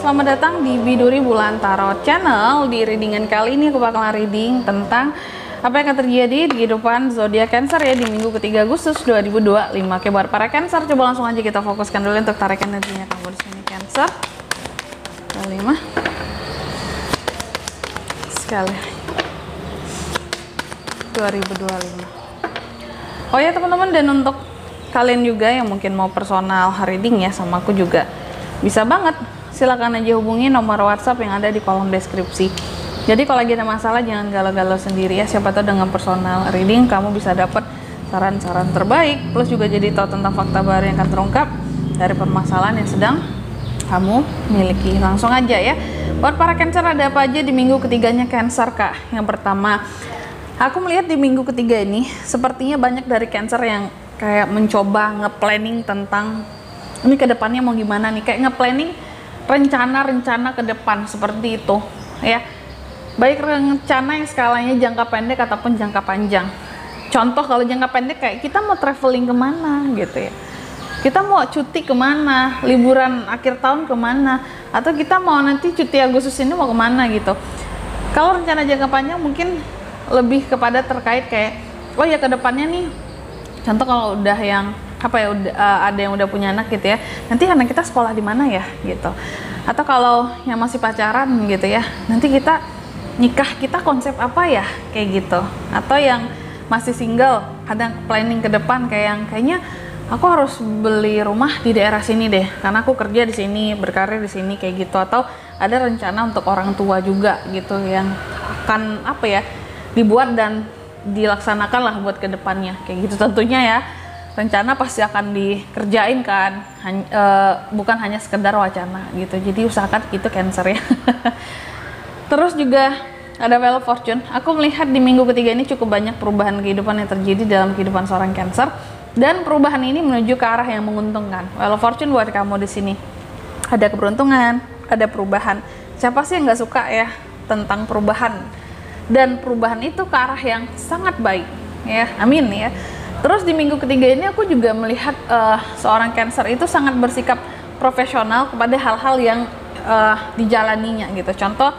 selamat datang di Biduri Bulan Tarot Channel. Di readingan kali ini aku bakalan reading tentang apa yang akan terjadi di kehidupan zodiak Cancer ya di minggu ketiga Agustus 2025. Oke, buat para Cancer, coba langsung aja kita fokuskan dulu untuk tarik energinya kamu di sini Cancer. Kali 5 sekali 2025. Oh ya teman-teman, dan untuk kalian juga yang mungkin mau personal reading ya sama aku juga bisa banget, silakan aja hubungi nomor WhatsApp yang ada di kolom deskripsi. Jadi kalau lagi ada masalah jangan galau-galau sendiri ya, siapa tahu dengan personal reading kamu bisa dapat saran-saran terbaik, plus juga jadi tahu tentang fakta baru yang akan terungkap dari permasalahan yang sedang kamu miliki. Langsung aja ya, buat para Cancer, ada apa aja di minggu ketiganya Cancer kak? Yang pertama, aku melihat di minggu ketiga ini sepertinya banyak dari Cancer yang kayak mencoba nge-planning tentang ini ke depannya mau gimana nih, kayak nge-planning rencana-rencana ke depan seperti itu ya, baik rencana yang skalanya jangka pendek ataupun jangka panjang. Contoh kalau jangka pendek kayak kita mau traveling kemana gitu ya, kita mau cuti kemana, liburan akhir tahun kemana, atau kita mau nanti cuti Agustus ini mau kemana gitu. Kalau rencana jangka panjang mungkin lebih kepada terkait kayak oh ya ke depannya nih, contoh kalau udah yang apa ya, ada yang udah punya anak gitu ya, nanti anak kita sekolah di mana ya gitu. Atau kalau yang masih pacaran gitu ya, nanti kita nikah kita konsep apa ya kayak gitu. Atau yang masih single, ada planning ke depan kayak yang kayaknya aku harus beli rumah di daerah sini deh karena aku kerja di sini, berkarir di sini kayak gitu. Atau ada rencana untuk orang tua juga gitu yang akan apa ya dibuat dan dilaksanakan lah buat kedepannya kayak gitu. Tentunya ya rencana pasti akan dikerjain kan, bukan hanya sekedar wacana gitu. Jadi usahakan gitu Cancer ya. Terus juga ada Wheel of Fortune. Aku melihat di minggu ketiga ini cukup banyak perubahan kehidupan yang terjadi dalam kehidupan seorang Cancer, dan perubahan ini menuju ke arah yang menguntungkan. Wheel of Fortune buat kamu di sini ada keberuntungan, ada perubahan. Siapa sih yang nggak suka ya tentang perubahan? Dan perubahan itu ke arah yang sangat baik ya, amin ya. Terus di minggu ketiga ini aku juga melihat seorang Cancer itu sangat bersikap profesional kepada hal-hal yang dijalaninya gitu. Contoh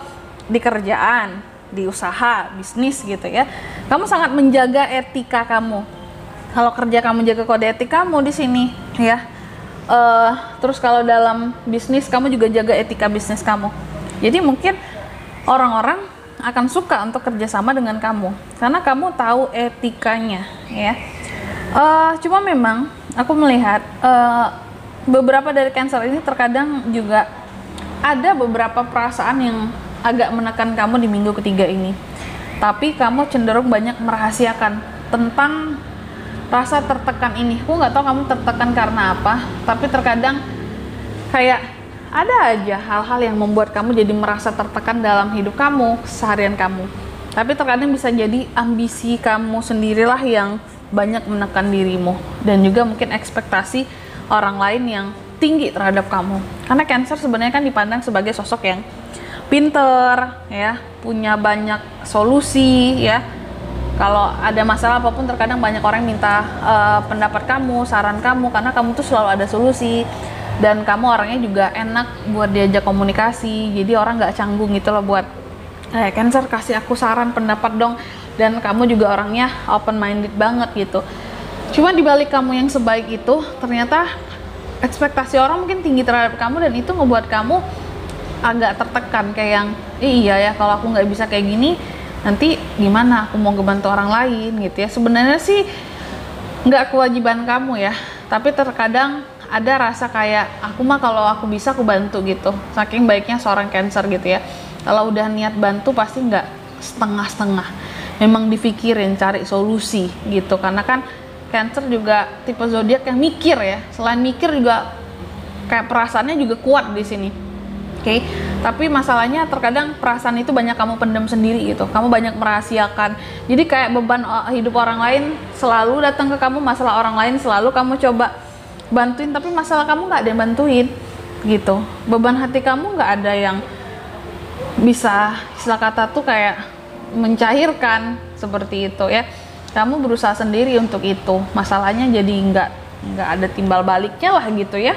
di kerjaan, di usaha, bisnis gitu ya, kamu sangat menjaga etika kamu. Kalau kerja kamu jaga kode etik kamu di sini ya. Terus kalau dalam bisnis kamu juga jaga etika bisnis kamu. Jadi mungkin orang-orang akan suka untuk kerjasama dengan kamu karena kamu tahu etikanya ya. Cuma memang aku melihat beberapa dari Cancer ini terkadang juga ada beberapa perasaan yang agak menekan kamu di minggu ketiga ini, tapi kamu cenderung banyak merahasiakan tentang rasa tertekan ini. Aku nggak tahu kamu tertekan karena apa, tapi terkadang kayak ada aja hal-hal yang membuat kamu jadi merasa tertekan dalam hidup kamu, seharian kamu. Tapi terkadang bisa jadi ambisi kamu sendirilah yang banyak menekan dirimu, dan juga mungkin ekspektasi orang lain yang tinggi terhadap kamu. Karena Cancer sebenarnya kan dipandang sebagai sosok yang pinter ya, punya banyak solusi ya. Kalau ada masalah apapun terkadang banyak orang minta pendapat kamu, saran kamu, karena kamu tuh selalu ada solusi. Dan kamu orangnya juga enak buat diajak komunikasi, jadi orang nggak canggung gitu loh buat Cancer kasih aku saran pendapat dong. Dan kamu juga orangnya open minded banget gitu. Cuma dibalik kamu yang sebaik itu, ternyata ekspektasi orang mungkin tinggi terhadap kamu, dan itu ngebuat kamu agak tertekan kayak yang iya ya, kalau aku nggak bisa kayak gini nanti gimana aku mau ngebantu orang lain gitu ya. Sebenarnya sih nggak kewajiban kamu ya, tapi terkadang ada rasa kayak aku mah kalau aku bisa aku bantu gitu. Saking baiknya seorang Cancer gitu ya, kalau udah niat bantu pasti nggak setengah-setengah, memang dipikirin cari solusi gitu. Karena kan Cancer juga tipe zodiak yang mikir ya, selain mikir juga kayak perasaannya juga kuat di sini. Oke, tapi masalahnya terkadang perasaan itu banyak kamu pendam sendiri gitu, kamu banyak merahasiakan. Jadi kayak beban hidup orang lain selalu datang ke kamu, masalah orang lain selalu kamu coba bantuin, tapi masalah kamu nggak ada yang bantuin gitu. Beban hati kamu nggak ada yang bisa, istilah kata tuh kayak mencairkan seperti itu ya. Kamu berusaha sendiri untuk itu, masalahnya jadi nggak ada timbal baliknya lah gitu ya.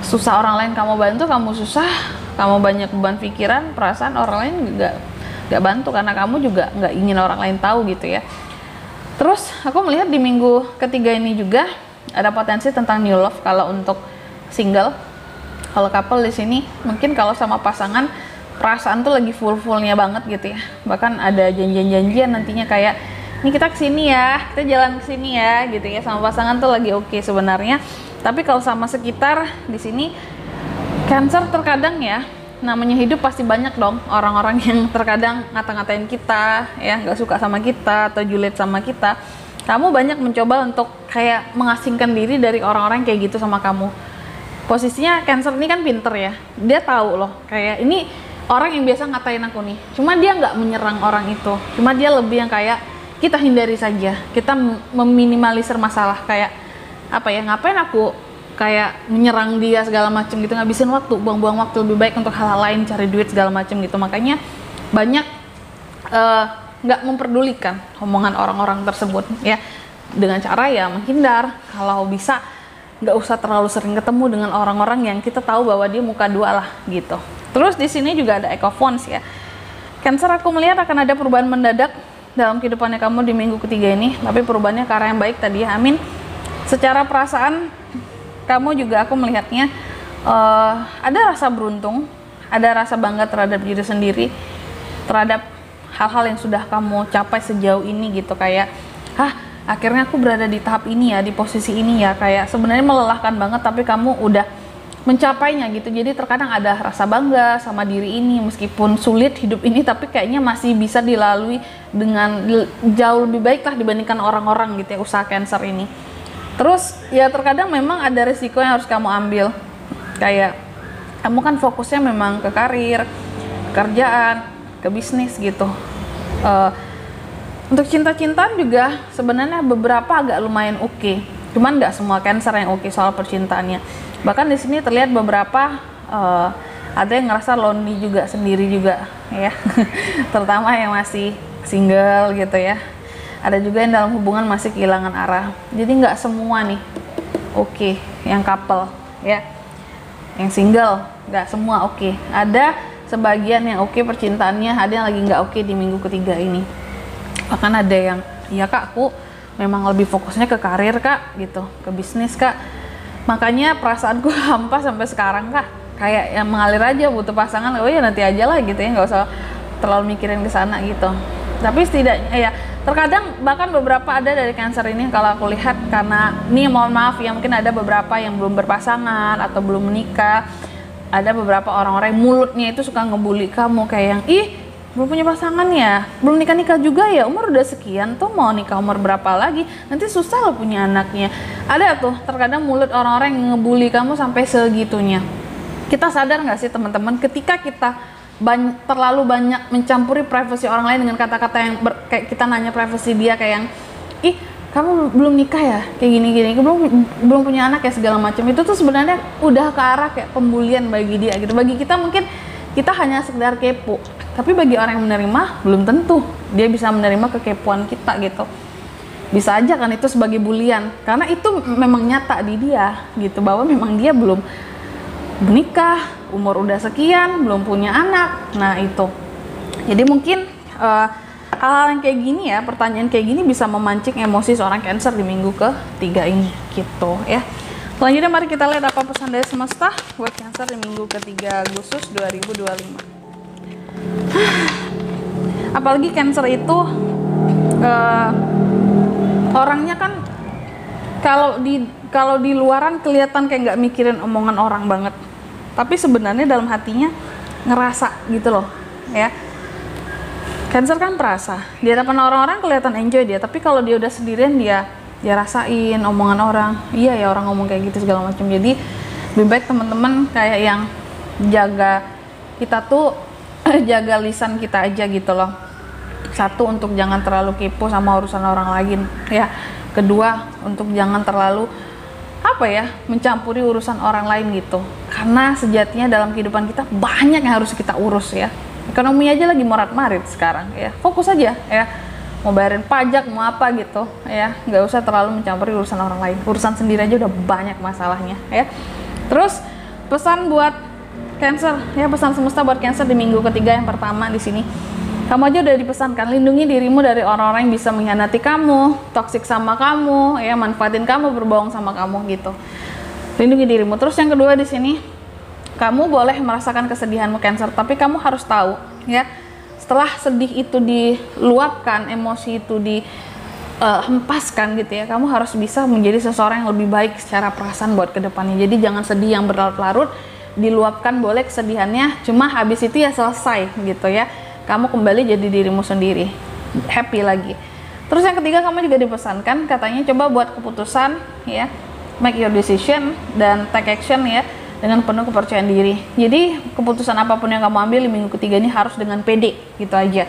Susah orang lain kamu bantu, kamu susah, kamu banyak beban pikiran, perasaan orang lain nggak bantu karena kamu juga nggak ingin orang lain tahu gitu ya. Terus aku melihat di minggu ketiga ini juga ada potensi tentang new love kalau untuk single. Kalau couple di sini mungkin kalau sama pasangan perasaan tuh lagi full-fullnya banget gitu ya. Bahkan ada janjian-janjian nantinya kayak ini kita kesini ya, kita jalan kesini ya gitu ya. Sama pasangan tuh lagi oke sebenarnya. Tapi kalau sama sekitar di sini Cancer terkadang ya, namanya hidup pasti banyak dong orang-orang yang terkadang ngata-ngatain kita ya, nggak suka sama kita atau julid sama kita. Kamu banyak mencoba untuk kayak mengasingkan diri dari orang-orang kayak gitu sama kamu. Posisinya Cancer ini kan pinter ya, dia tahu loh kayak ini orang yang biasa ngatain aku nih, cuma dia nggak menyerang orang itu, cuma dia lebih yang kayak kita hindari saja, kita meminimalisir masalah. Kayak apa ya, ngapain aku kayak menyerang dia segala macam gitu, ngabisin waktu, buang-buang waktu, lebih baik untuk hal-hal lain, cari duit segala macam gitu. Makanya banyak nggak memperdulikan omongan orang-orang tersebut ya, dengan cara ya menghindar, kalau bisa nggak usah terlalu sering ketemu dengan orang-orang yang kita tahu bahwa dia muka dua lah gitu. Terus di sini juga ada Ecophons ya. Cancer, aku melihat akan ada perubahan mendadak dalam kehidupannya kamu di minggu ketiga ini, tapi perubahannya ke arah yang baik tadi ya, amin. Secara perasaan kamu juga aku melihatnya ada rasa beruntung, ada rasa bangga terhadap diri sendiri, terhadap hal-hal yang sudah kamu capai sejauh ini gitu. Kayak akhirnya aku berada di tahap ini ya, di posisi ini ya, kayak sebenarnya melelahkan banget tapi kamu udah mencapainya gitu. Jadi terkadang ada rasa bangga sama diri ini, meskipun sulit hidup ini tapi kayaknya masih bisa dilalui dengan jauh lebih baik lah dibandingkan orang-orang gitu ya, usaha Cancer ini. Terus ya terkadang memang ada resiko yang harus kamu ambil, kayak kamu kan fokusnya memang ke karir, kerjaan, ke bisnis gitu. Untuk cinta-cintaan juga sebenarnya beberapa agak lumayan oke, cuman nggak semua Cancer yang oke soal percintaannya. Bahkan di sini terlihat beberapa ada yang ngerasa lonely juga, sendiri juga ya terutama yang masih single gitu ya. Ada juga yang dalam hubungan masih kehilangan arah. Jadi nggak semua nih oke yang couple ya, yang single nggak semua oke. Ada sebagian yang oke percintaannya, ada yang lagi nggak oke di minggu ketiga ini. Bahkan ada yang iya kak, aku memang lebih fokusnya ke karir kak gitu, ke bisnis kak, makanya perasaanku hampa sampai sekarang kak, kayak yang mengalir aja, butuh pasangan, oh ya nanti aja lah gitu ya, nggak usah terlalu mikirin ke sana gitu. Tapi setidaknya ya terkadang bahkan beberapa ada dari Cancer ini kalau aku lihat, karena ini mohon maaf ya, mungkin ada beberapa yang belum berpasangan atau belum menikah, ada beberapa orang-orang yang mulutnya itu suka ngebully kamu kayak yang belum punya pasangan ya, belum nikah juga ya, umur udah sekian tuh mau nikah umur berapa lagi, nanti susah lo punya anaknya. Ada tuh terkadang mulut orang-orang yang ngebully kamu sampai segitunya. Kita sadar nggak sih teman-teman, ketika kita terlalu banyak mencampuri privasi orang lain dengan kata-kata yang kayak kita nanya privasi dia kayak yang kamu belum nikah ya, kayak gini-gini, belum punya anak ya segala macam, itu tuh sebenarnya udah ke arah kayak pembulian bagi dia gitu. Bagi kita mungkin kita hanya sekedar kepo, tapi bagi orang yang menerima belum tentu dia bisa menerima kekepoan kita gitu. Bisa aja kan itu sebagai bulian, karena itu memang nyata di dia gitu, bahwa memang dia belum menikah, umur udah sekian, belum punya anak. Nah itu, jadi mungkin hal-hal yang kayak gini ya, pertanyaan kayak gini bisa memancing emosi seorang Cancer di minggu ketiga ini gitu ya. Selanjutnya mari kita lihat apa pesan dari semesta buat Cancer di minggu ketiga Agustus 2025. Apalagi Cancer itu orangnya kan kalau di luaran kelihatan kayak nggak mikirin omongan orang banget, tapi sebenarnya dalam hatinya ngerasa gitu loh ya. Cancer kan perasa, di hadapan orang-orang kelihatan enjoy dia, tapi kalau dia udah sendirian dia rasain omongan orang, iya ya orang ngomong kayak gitu segala macam. Jadi lebih baik teman-teman kayak yang jaga kita tuh jaga lisan kita aja gitu loh. Satu, untuk jangan terlalu kepo sama urusan orang lain ya. Kedua, untuk jangan terlalu mencampuri urusan orang lain gitu, karena sejatinya dalam kehidupan kita banyak yang harus kita urus ya. Ekonomi aja lagi morat-marit sekarang ya, fokus aja ya, mau bayarin pajak mau apa gitu ya, nggak usah terlalu mencampuri urusan orang lain, urusan sendiri aja udah banyak masalahnya ya. Terus pesan buat Cancer, ya pesan semesta buat Cancer di minggu ketiga yang pertama di sini. Kamu aja udah dipesankan, lindungi dirimu dari orang-orang yang bisa mengkhianati kamu, toksik sama kamu, ya manfaatin kamu, berbohong sama kamu gitu. Lindungi dirimu. Terus yang kedua di sini, kamu boleh merasakan kesedihanmu Cancer, tapi kamu harus tahu, ya, setelah sedih itu diluapkan, emosi itu dihempaskan gitu ya, kamu harus bisa menjadi seseorang yang lebih baik secara perasaan buat kedepannya. Jadi jangan sedih yang berlarut-larut, diluapkan boleh kesedihannya, cuma habis itu ya selesai gitu ya, kamu kembali jadi dirimu sendiri, happy lagi. Terus yang ketiga, kamu juga dipesankan katanya coba buat keputusan ya, make your decision dan take action ya, dengan penuh kepercayaan diri. Jadi keputusan apapun yang kamu ambil di minggu ketiga ini harus dengan pede gitu aja,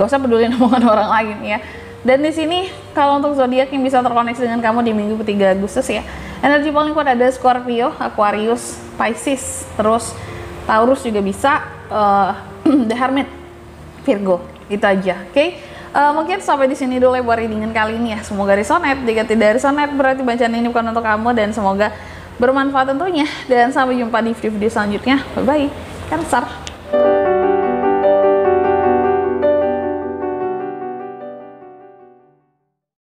gak usah peduli omongan orang lain ya. Dan di sini kalau untuk zodiak yang bisa terkoneksi dengan kamu di minggu ketiga Agustus ya, energi paling kuat ada Scorpio, Aquarius, Pisces, terus Taurus juga bisa, The Hermit, Virgo, itu aja. Oke? Mungkin sampai di sini dulu ya buat readingan kali ini ya. Semoga resonate. Jika tidak resonate berarti bacaan ini bukan untuk kamu, dan semoga bermanfaat tentunya. Dan sampai jumpa di video selanjutnya. Bye bye, Cancer.